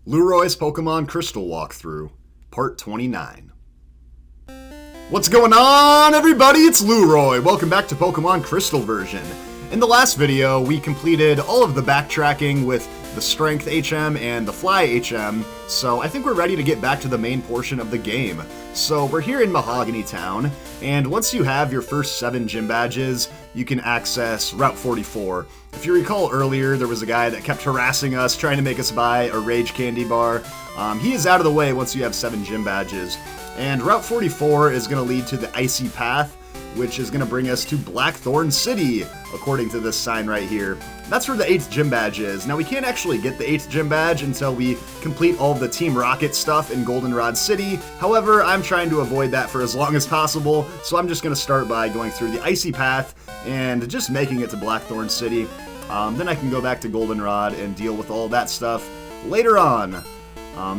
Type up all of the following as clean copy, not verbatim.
Lueroi's Pokemon Crystal Walkthrough, Part 29. What's going on, everybody? It's Lueroi. Welcome back to Pokemon Crystal version. In the last video, we completed all of the backtracking with the Strength HM and the Fly HM, so I think we're ready to get back to the main portion of the game. So we're here in Mahogany Town, and once you have your first 7 gym badges, you can access Route 44. If you recall earlier, there was a guy that kept harassing us, trying to make us buy a Rage Candy Bar. He is out of the way once you have 7 gym badges. And Route 44 is going to lead to the Icy Path, which is going to bring us to Blackthorn City, according to this sign right here. That's where the 8th gym badge is. Now, we can't actually get the 8th gym badge until we complete all of the Team Rocket stuff in Goldenrod City. However, I'm trying to avoid that for as long as possible, so I'm just going to start by going through the Icy Path and just making it to Blackthorn City. Then I can go back to Goldenrod and deal with all that stuff later on.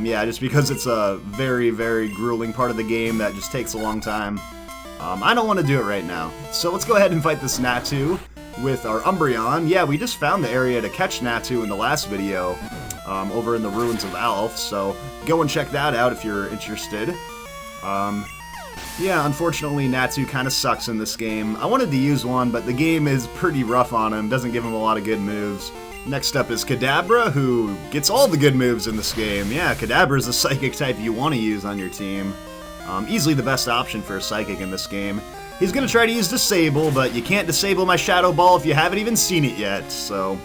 Yeah, just because it's a very, very grueling part of the game that just takes a long time. I don't want to do it right now. So let's go ahead and fight this Natu with our Umbreon. Yeah, we just found the area to catch Natu in the last video over in the Ruins of Alph, so go and check that out if you're interested. Yeah, unfortunately Natu kind of sucks in this game. I wanted to use one, but the game is pretty rough on him, doesn't give him a lot of good moves. Next up is Kadabra, who gets all the good moves in this game. Yeah, Kadabra is a Psychic type you want to use on your team. Easily the best option for a Psychic in this game. He's going to try to use Disable, but you can't disable my Shadow Ball if you haven't even seen it yet, so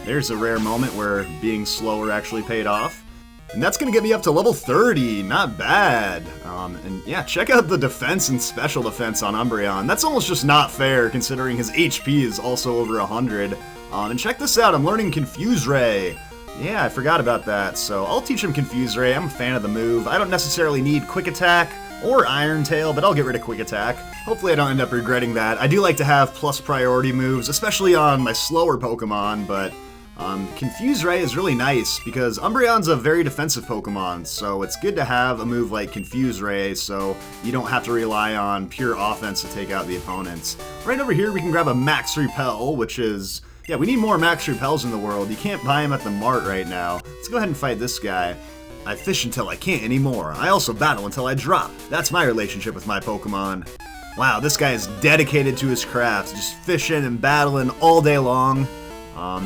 there's a rare moment where being slower actually paid off. And that's going to get me up to level 30, not bad. And yeah, check out the defense and special defense on Umbreon. That's almost just not fair considering his HP is also over 100. And check this out, I'm learning Confuse Ray. Yeah, I forgot about that, so I'll teach him Confuse Ray. I'm a fan of the move. I don't necessarily need Quick Attack or Iron Tail, but I'll get rid of Quick Attack. Hopefully I don't end up regretting that. I do like to have plus priority moves, especially on my slower Pokemon, but Confuse Ray is really nice because Umbreon's a very defensive Pokemon, so it's good to have a move like Confuse Ray so you don't have to rely on pure offense to take out the opponents. Right over here we can grab a Max Repel, which is... yeah, we need more Max Repels in the world. You can't buy them at the mart right now. Let's go ahead and fight this guy. I fish until I can't anymore. I also battle until I drop. That's my relationship with my Pokemon. Wow, this guy is dedicated to his craft, just fishing and battling all day long.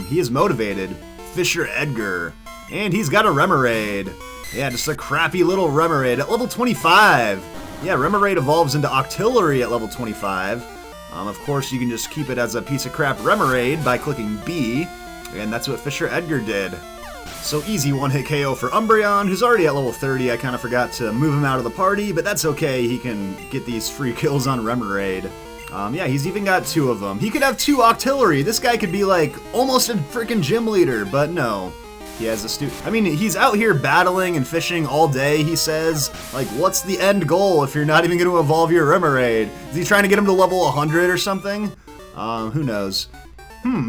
He is motivated. Fisher Edgar. And he's got a Remoraid. Yeah, just a crappy little Remoraid at level 25. Yeah, Remoraid evolves into Octillery at level 25. Of course, you can just keep it as a piece of crap Remoraid by clicking B, and that's what Fisher Edgar did. So easy one-hit KO for Umbreon, who's already at level 30. I kind of forgot to move him out of the party, but that's okay. He can get these free kills on Remoraid. Yeah, he's even got 2 of them. He could have 2 Octillery. This guy could be like almost a freaking gym leader, but no. He has a I mean, he's out here battling and fishing all day, he says. Like, what's the end goal if you're not even going to evolve your Remoraid? Is he trying to get him to level 100 or something? Who knows?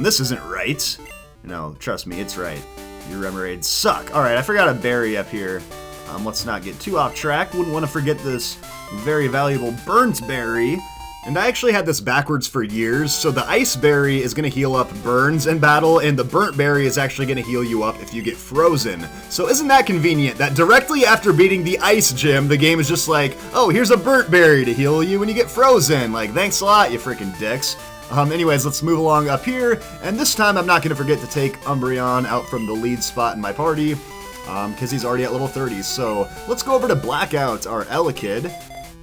This isn't right. No, trust me, it's right. Your Remoraids suck. Alright, I forgot a berry up here. Let's not get too off track. Wouldn't want to forget this very valuable Burnt Berry. And I actually had this backwards for years, so the Ice Berry is going to heal up burns in battle, and the Burnt Berry is actually going to heal you up if you get frozen. So isn't that convenient that directly after beating the Ice Gym, the game is just like, oh, here's a Burnt Berry to heal you when you get frozen. Like, thanks a lot, you freaking dicks. Anyways, let's move along up here, and this time I'm not going to forget to take Umbreon out from the lead spot in my party, because he's already at level 30. So let's go over to Blackouts, our Elekid.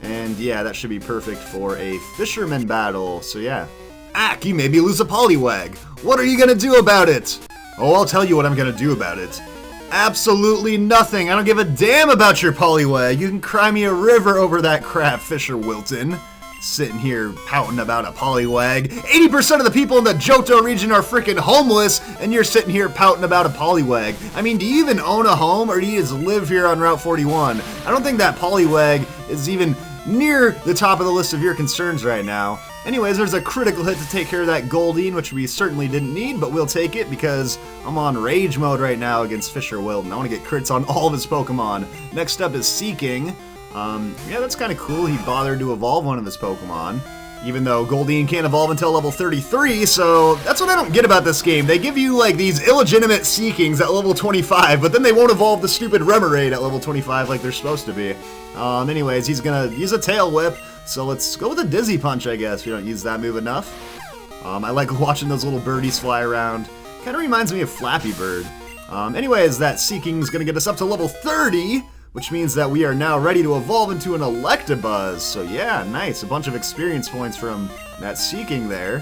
And yeah, that should be perfect for a fisherman battle, so yeah. Ack, you made me lose a Poliwag. What are you gonna do about it? Oh, I'll tell you what I'm gonna do about it. Absolutely nothing. I don't give a damn about your Poliwag. You can cry me a river over that crap, Fisher Wilton. Sitting here pouting about a Poliwag. 80% of the people in the Johto region are freaking homeless, and you're sitting here pouting about a Poliwag. I mean, do you even own a home, or do you just live here on Route 41? I don't think that Poliwag is even near the top of the list of your concerns right now. Anyways, there's a critical hit to take care of that Goldeen, which we certainly didn't need, but we'll take it because I'm on Rage mode right now against Fisher Wilton. I want to get crits on all of his Pokemon. Next up is Seeking. Yeah, that's kind of cool. He bothered to evolve one of his Pokemon. even though Goldeen can't evolve until level 33, so that's what I don't get about this game. They give you, like, these illegitimate Seekings at level 25, but then they won't evolve the stupid Remoraid at level 25 like they're supposed to be. Anyways, he's gonna use a Tail Whip, so let's go with a Dizzy Punch, I guess. We don't use that move enough. I like watching those little birdies fly around. Kinda reminds me of Flappy Bird. Anyways, that Seeking's gonna get us up to level 30, which means that we are now ready to evolve into an Electabuzz. So yeah, nice. A bunch of experience points from that Seeking there.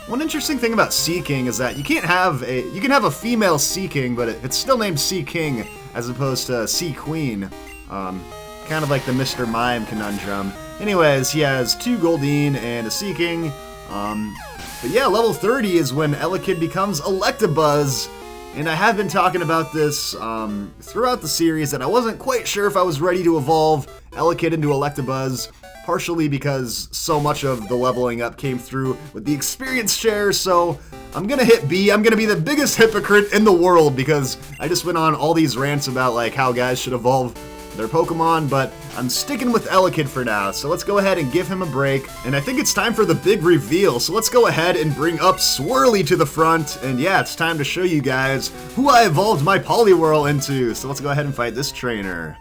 One interesting thing about Seeking is that you can have a female Seeking, but it's still named Seeking as opposed to Seaqueen. Kind of like the Mr. Mime conundrum. Anyways, he has 2 Goldeen and a Seeking. But yeah, level 30 is when Elekid becomes Electabuzz. And I have been talking about this throughout the series that I wasn't quite sure if I was ready to evolve Elekid into Electabuzz, partially because so much of the leveling up came through with the experience share, so I'm gonna hit B. I'm gonna be the biggest hypocrite in the world because I just went on all these rants about like how guys should evolve their Pokemon, but I'm sticking with Elekid for now, so let's go ahead and give him a break. And I think it's time for the big reveal, so let's go ahead and bring up Swirly to the front, and yeah, it's time to show you guys who I evolved my Poliwhirl into, so let's go ahead and fight this trainer.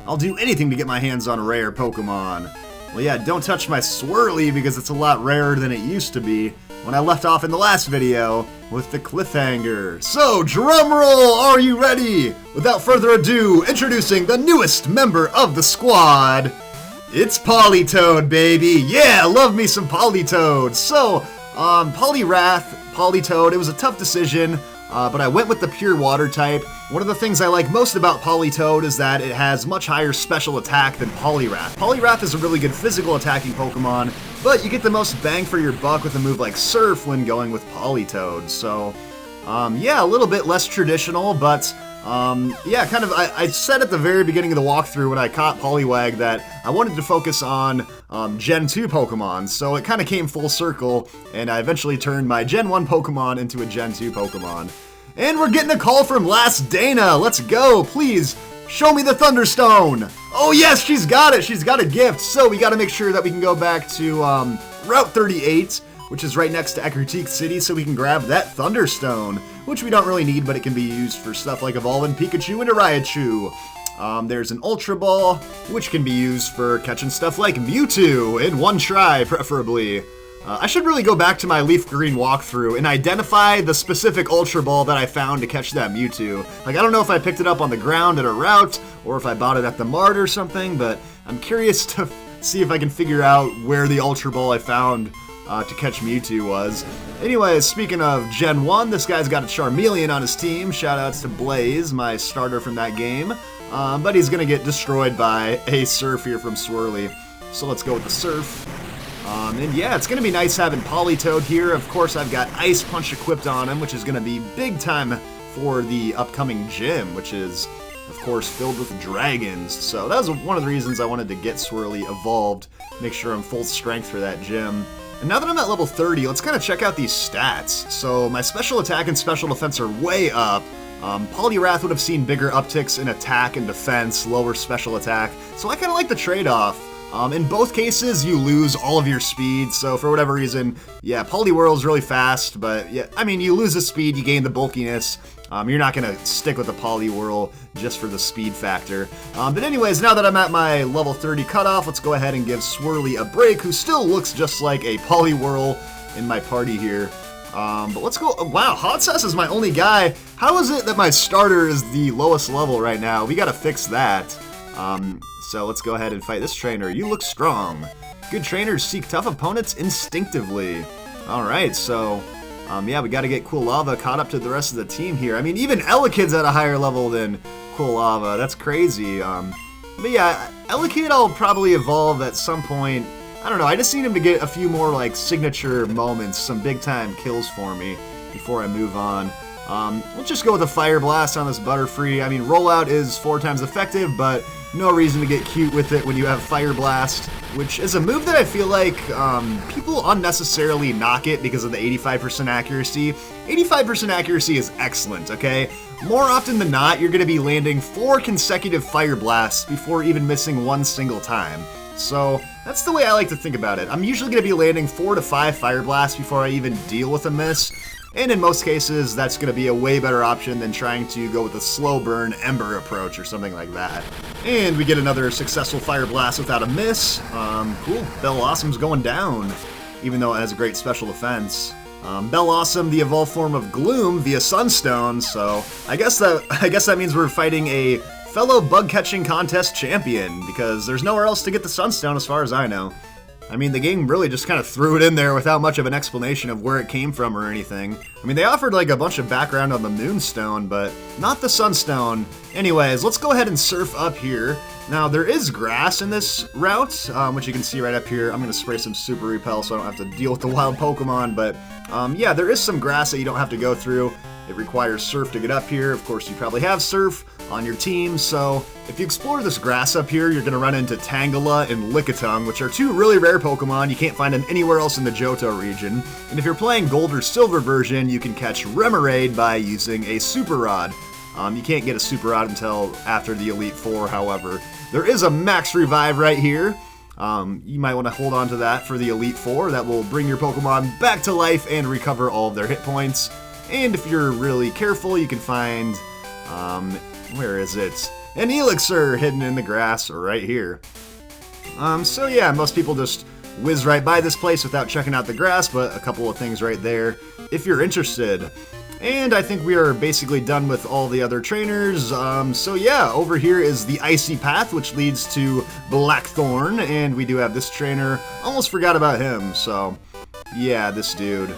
I'll do anything to get my hands on a rare Pokemon. Well yeah, don't touch my Swirly because it's a lot rarer than it used to be when I left off in the last video with the cliffhanger. So, drumroll, are you ready? Without further ado, introducing the newest member of the squad. It's Politoed, baby. Yeah, love me some Politoed. So, Poliwrath, Politoed, it was a tough decision, but I went with the pure water type. One of the things I like most about Politoed is that it has much higher special attack than Poliwrath. Poliwrath is a really good physical attacking Pokemon, but you get the most bang for your buck with a move like Surf when going with Politoed. So, yeah, a little bit less traditional, but yeah, kind of, I said at the very beginning of the walkthrough when I caught Poliwag that I wanted to focus on Gen 2 Pokemon, so it kind of came full circle, and I eventually turned my Gen 1 Pokemon into a Gen 2 Pokemon. And we're getting a call from Last Dana. Let's go, please. Show me the Thunderstone. Oh yes, she's got it. She's got a gift. So we got to make sure that we can go back to Route 38, which is right next to Blackthorn City, so we can grab that Thunderstone, which we don't really need, but it can be used for stuff like evolving Pikachu into Raichu. There's an Ultra Ball, which can be used for catching stuff like Mewtwo in one try, preferably. I should really go back to my Leaf Green walkthrough and identify the specific Ultra Ball that I found to catch that Mewtwo. Like, I don't know if I picked it up on the ground at a route, or if I bought it at the mart or something, but I'm curious to see if I can figure out where the Ultra Ball I found to catch Mewtwo was. Anyways, speaking of Gen 1, this guy's got a Charmeleon on his team. Shoutouts to Blaze, my starter from that game. But he's gonna get destroyed by a Surf here from Swirly. So let's go with the Surf. And yeah, it's going to be nice having Politoed here. Of course, I've got Ice Punch equipped on him, which is going to be big time for the upcoming gym, which is, of course, filled with dragons. So that was one of the reasons I wanted to get Swirly evolved, make sure I'm full strength for that gym. And now that I'm at level 30, let's kind of check out these stats. So my special attack and special defense are way up. Poliwrath would have seen bigger upticks in attack and defense, lower special attack, so I kind of like the trade-off. In both cases, you lose all of your speed, so for whatever reason, yeah, Poliwhirl's really fast, but yeah, I mean, you lose the speed, you gain the bulkiness. You're not going to stick with the Poliwhirl just for the speed factor. But anyways, now that I'm at my level 30 cutoff, let's go ahead and give Swirly a break, who still looks just like a Poliwhirl in my party here. But let's go. Wow, Hot Sauce is my only guy. How is it that my starter is the lowest level right now? We gotta fix that. So let's go ahead and fight this trainer. You look strong. Good trainers seek tough opponents instinctively. Alright, so yeah, we gotta get Cool Lava caught up to the rest of the team here. I mean, even Elekid's at a higher level than Cool Lava. That's crazy. But yeah, Elekid I'll probably evolve at some point. I don't know, I just need him to get a few more, like, signature moments, some big-time kills for me before I move on. We'll just go with a Fire Blast on this Butterfree. I mean, Rollout is 4 times effective, but no reason to get cute with it when you have Fire Blast, which is a move that I feel like people unnecessarily knock it because of the 85% accuracy. 85% accuracy is excellent, okay? More often than not, you're going to be landing 4 consecutive Fire Blasts before even missing one single time. So that's the way I like to think about it. I'm usually going to be landing 4 to 5 Fire Blasts before I even deal with a miss. And in most cases, that's going to be a way better option than trying to go with a slow burn Ember approach or something like that. And we get another successful Fire Blast without a miss. Cool. Bellosom's going down, even though it has a great special defense. Bellossom, the evolved form of Gloom via Sunstone, so I guess that means we're fighting a fellow bug-catching contest champion, because there's nowhere else to get the Sunstone as far as I know. I mean, the game really just kind of threw it in there without much of an explanation of where it came from or anything. I mean, they offered like a bunch of background on the Moonstone, but not the Sunstone. Anyways, let's go ahead and surf up here. Now, there is grass in this route, which you can see right up here. I'm going to spray some Super Repel so I don't have to deal with the wild Pokemon, but yeah, there is some grass that you don't have to go through. It requires Surf to get up here. Of course, you probably have Surf on your team, so if you explore this grass up here, you're going to run into Tangela and Lickitung, which are 2 really rare Pokemon. You can't find them anywhere else in the Johto region. And if you're playing Gold or Silver version, you can catch Remoraid by using a Super Rod. You can't get a Super Rod until after the Elite Four, however. There is a Max Revive right here. You might want to hold on to that for the Elite Four. That will bring your Pokemon back to life and recover all of their hit points. And if you're really careful, you can find, where is it? An Elixir hidden in the grass right here. So yeah, most people just whiz right by this place without checking out the grass, but a couple of things right there if you're interested. And I think we are basically done with all the other trainers. So yeah, over here is the Icy Path, which leads to Blackthorne, and we do have this trainer. Almost forgot about him, so yeah, this dude,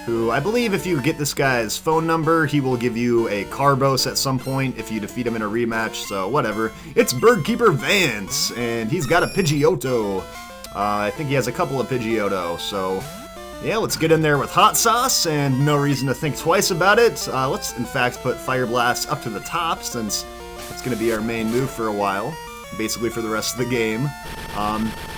who I believe if you get this guy's phone number, he will give you a Carbos at some point if you defeat him in a rematch, so whatever. It's Birdkeeper Vance, and he's got a Pidgeotto. I think he has a couple of Pidgeotto, so yeah, let's get in there with Hot Sauce, and no reason to think twice about it. Let's, in fact, put Fire Blast up to the top, since it's going to be our main move for a while, basically for the rest of the game.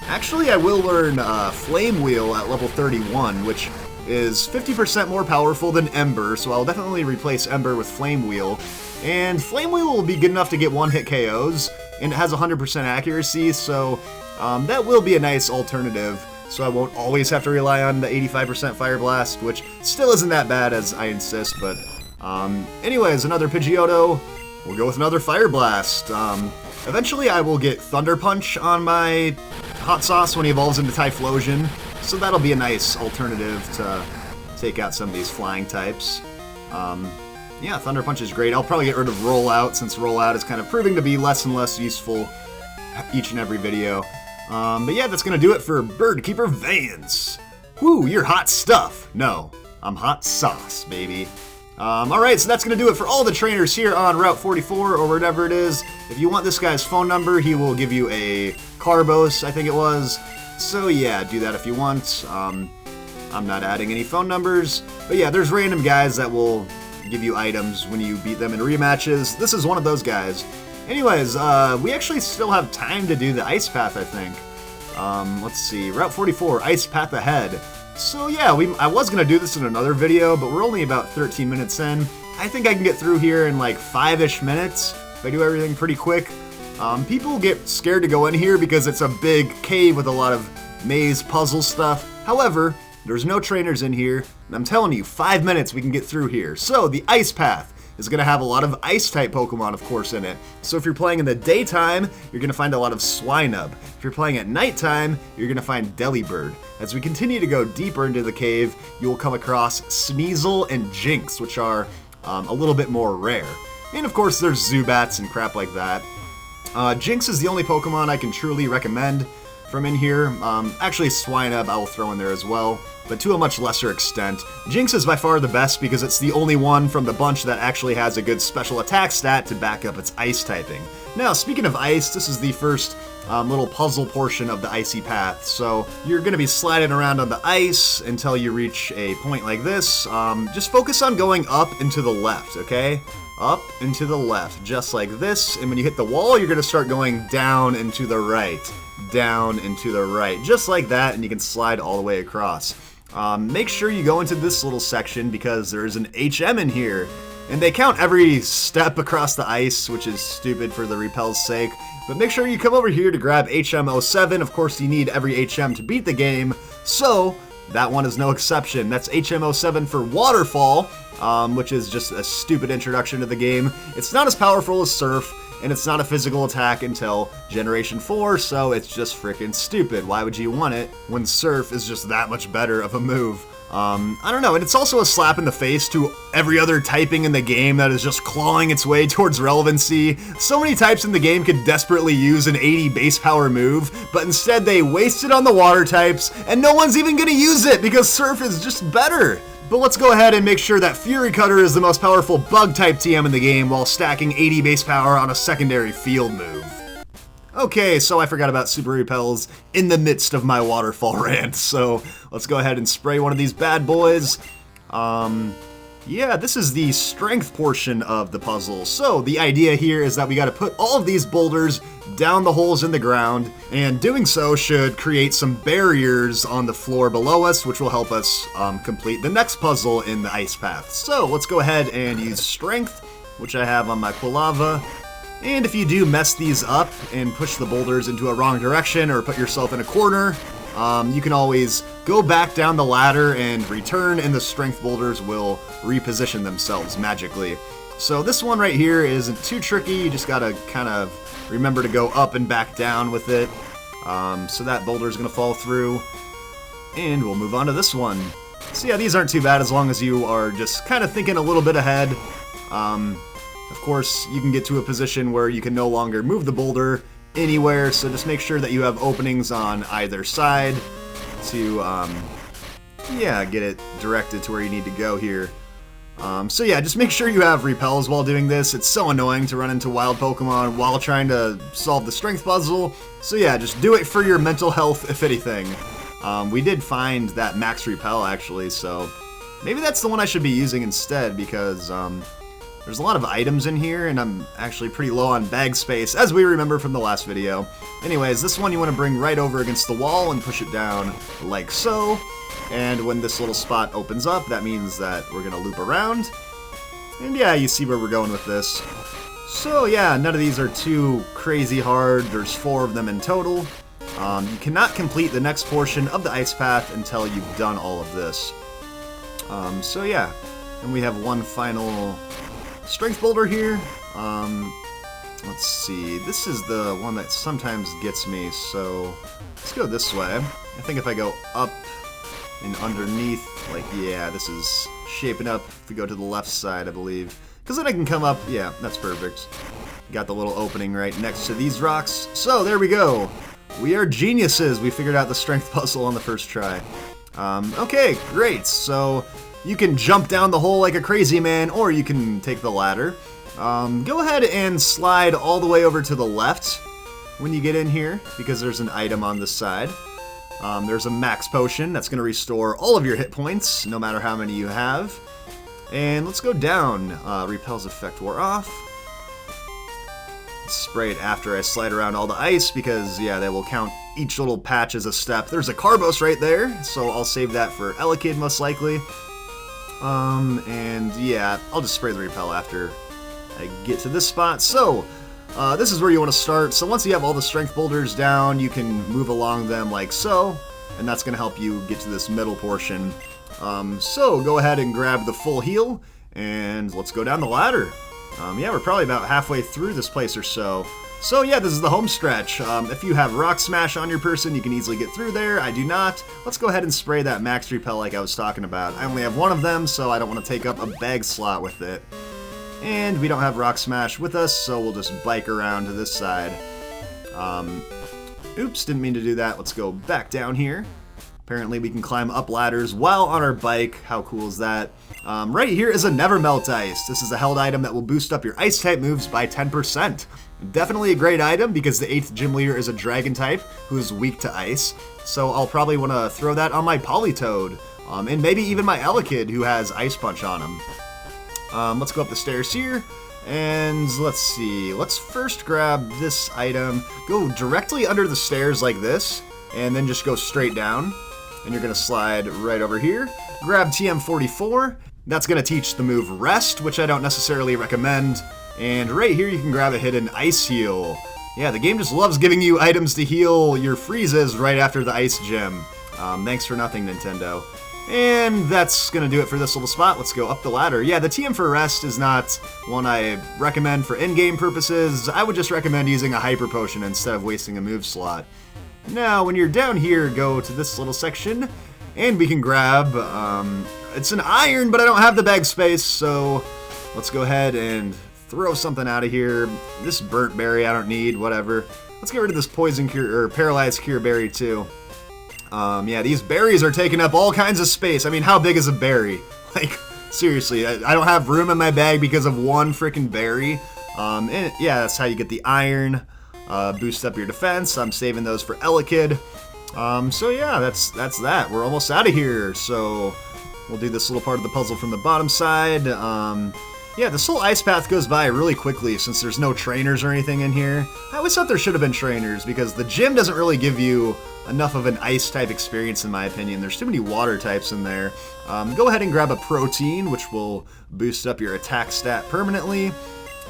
Actually, I will learn Flame Wheel at level 31, which is 50% more powerful than Ember, so I'll definitely replace Ember with Flame Wheel. And Flame Wheel will be good enough to get one-hit KOs, and it has 100% accuracy, so that will be a nice alternative. So I won't always have to rely on the 85% Fire Blast, which still isn't that bad, as I insist, but anyways, another Pidgeotto. We'll go with another Fire Blast. Eventually I will get Thunder Punch on my Hot Sauce when he evolves into Typhlosion, so that'll be a nice alternative to take out some of these flying types. Yeah, Thunder Punch is great. I'll probably get rid of Rollout, since Rollout is kind of proving to be less and less useful each and every video. But yeah, that's gonna do it for Birdkeeper Vance. Woo, you're hot stuff. No, I'm hot sauce, baby. Alright, so that's gonna do it for all the trainers here on Route 44, or whatever it is. If you want this guy's phone number, he will give you a Carbos, I think it was. So yeah, do that if you want. I'm not adding any phone numbers. But yeah, there's random guys that will give you items when you beat them in rematches. This is one of those guys. Anyways, we actually still have time to do the Ice Path, I think. Let's see, Route 44, Ice Path ahead. So yeah, I was going to do this in another video, but we're only about 13 minutes in. I think I can get through here in like 5-ish minutes if I do everything pretty quick. People get scared to go in here because it's a big cave with a lot of maze puzzle stuff. However, there's no trainers in here, and I'm telling you, 5 minutes we can get through here. So, the Ice Path is going to have a lot of Ice-type Pokemon, of course, in it. So if you're playing in the daytime, you're going to find a lot of Swinub. If you're playing at nighttime, you're going to find Delibird. As we continue to go deeper into the cave, you will come across Sneasel and Jinx, which are a little bit more rare. And of course, there's Zubats and crap like that. Jinx is the only Pokemon I can truly recommend from in here. Actually, Swinub I will throw in there as well, but to a much lesser extent. Jinx is by far the best because it's the only one from the bunch that actually has a good special attack stat to back up its ice typing. Now, speaking of ice, this is the first little puzzle portion of the Icy Path. So you're going to be sliding around on the ice until you reach a point like this. Just focus on going up and to the left, okay? Up and to the left, just like this. And when you hit the wall, you're going to start going down and to the right. Down and to the right, just like that, and you can slide all the way across. Make sure you go into this little section because there is an HM in here. And they count every step across the ice, which is stupid for the repel's sake. But make sure you come over here to grab HM07. Of course, you need every HM to beat the game, so that one is no exception. That's HM07 for Waterfall, which is just a stupid introduction to the game. It's not as powerful as Surf, and it's not a physical attack until Generation 4, so it's just freaking stupid. Why would you want it when Surf is just that much better of a move? I don't know, and it's also a slap in the face to every other typing in the game that is just clawing its way towards relevancy. So many types in the game could desperately use an 80 base power move, but instead they waste it on the water types, and no one's even gonna use it because Surf is just better. But let's go ahead and make sure that Fury Cutter is the most powerful bug-type TM in the game while stacking 80 base power on a secondary field move. Okay, so I forgot about Super Repels in the midst of my waterfall rant, so let's go ahead and spray one of these bad boys. Yeah, this is the strength portion of the puzzle. So the idea here is that we gotta put all of these boulders down the holes in the ground, and doing so should create some barriers on the floor below us, which will help us complete the next puzzle in the ice path. So let's go ahead and use strength, which I have on my Quilava. And if you do mess these up and push the boulders into a wrong direction or put yourself in a corner, you can always go back down the ladder and return, and the strength boulders will reposition themselves magically. So this one right here isn't too tricky. You just gotta kind of remember to go up and back down with it. So that boulder is gonna fall through, and we'll move on to this one. So yeah, these aren't too bad as long as you are just kind of thinking a little bit ahead. Of course, you can get to a position where you can no longer move the boulder anywhere, so just make sure that you have openings on either side to, yeah, get it directed to where you need to go here. So yeah, just make sure you have repels while doing this. It's so annoying to run into wild Pokemon while trying to solve the strength puzzle. So yeah, just do it for your mental health, if anything. We did find that max repel, actually, so maybe that's the one I should be using instead, because, there's a lot of items in here, and I'm actually pretty low on bag space, as we remember from the last video. Anyways, this one you want to bring right over against the wall and push it down like so. And when this little spot opens up, that means that we're going to loop around. And yeah, you see where we're going with this. So yeah, none of these are too crazy hard. There's 4 of them in total. You cannot complete the next portion of the ice path until you've done all of this. So yeah, and we have one final strength boulder here. Let's see, this is the one that sometimes gets me, so let's go this way. I think if I go up and underneath, like, yeah, this is shaping up if we go to the left side, I believe. Because then I can come up, yeah, that's perfect. Got the little opening right next to these rocks. So, there we go. We are geniuses. We figured out the strength puzzle on the first try. Okay, great. So you can jump down the hole like a crazy man, or you can take the ladder. Go ahead and slide all the way over to the left when you get in here, because there's an item on this side. There's a max potion that's going to restore all of your hit points, no matter how many you have. And let's go down. Repel's effect wore off. Spray it after I slide around all the ice, because, yeah, they will count each little patch as a step. There's a Carbos right there, so I'll save that for Elekid, most likely. And, yeah, I'll just spray the repel after I get to this spot. So, this is where you want to start. So once you have all the strength boulders down, you can move along them like so, and that's going to help you get to this middle portion. So go ahead and grab the full heal, and let's go down the ladder. Yeah, we're probably about halfway through this place or so. So yeah, this is the home stretch. If you have Rock Smash on your person, you can easily get through there. I do not. Let's go ahead and spray that max repel like I was talking about. I only have one of them, so I don't want to take up a bag slot with it. And we don't have Rock Smash with us, so we'll just bike around to this side. Oops, didn't mean to do that. Let's go back down here. Apparently we can climb up ladders while on our bike. How cool is that? Right here is a Never Melt Ice. This is a held item that will boost up your Ice-type moves by 10%. Definitely a great item, because the 8th gym leader is a Dragon type who is weak to Ice. So I'll probably want to throw that on my Politoed, and maybe even my Elekid, who has Ice Punch on him. Let's go up the stairs here, and let's see. Let's first grab this item, go directly under the stairs like this, and then just go straight down. And you're going to slide right over here, grab TM44, That's going to teach the move Rest, which I don't necessarily recommend. And right here you can grab a hidden Ice Heal. Yeah, the game just loves giving you items to heal your freezes right after the Ice Gem. Thanks for nothing, Nintendo. And that's going to do it for this little spot. Let's go up the ladder. Yeah, the TM for Rest is not one I recommend for in-game purposes. I would just recommend using a Hyper Potion instead of wasting a move slot. Now, when you're down here, go to this little section, and we can grab, it's an iron, but I don't have the bag space, so let's go ahead and throw something out of here. This burnt berry I don't need, whatever. Let's get rid of this poison cure, or paralyzed cure berry too. Yeah, these berries are taking up all kinds of space. I mean, how big is a berry? Like, seriously, I don't have room in my bag because of one freaking berry. And yeah, that's how you get the iron. Boost up your defense. I'm saving those for Elekid. So yeah, that's that. We're almost out of here. So we'll do this little part of the puzzle from the bottom side. Yeah, this whole ice path goes by really quickly since there's no trainers or anything in here. I always thought there should have been trainers because the gym doesn't really give you enough of an ice type experience in my opinion. There's too many water types in there. Go ahead and grab a protein, which will boost up your attack stat permanently.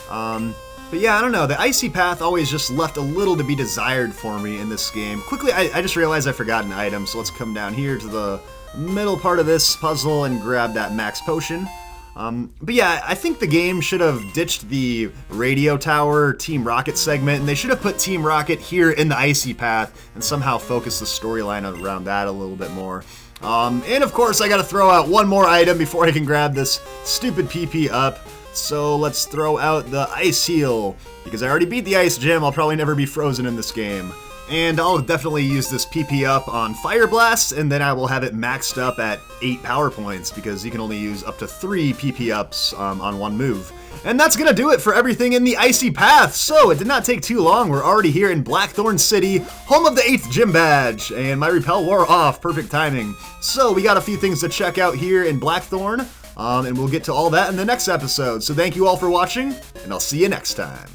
But yeah, I don't know, the icy path always just left a little to be desired for me in this game. Quickly, I just realized I forgot an item, so let's come down here to the middle part of this puzzle and grab that max potion. But yeah, I think the game should have ditched the Radio Tower Team Rocket segment, and they should have put Team Rocket here in the icy path and somehow focus the storyline around that a little bit more. And of course, I gotta throw out one more item before I can grab this stupid PP up. So let's throw out the Ice Heal, because I already beat the Ice Gym, I'll probably never be frozen in this game. And I'll definitely use this PP up on Fire Blast, and then I will have it maxed up at 8 power points, because you can only use up to 3 PP ups on one move. And that's gonna do it for everything in the Icy Path, so it did not take too long. We're already here in Blackthorn City, home of the 8th Gym Badge, and my repel wore off, perfect timing. So we got a few things to check out here in Blackthorn, and we'll get to all that in the next episode. So thank you all for watching, and I'll see you next time.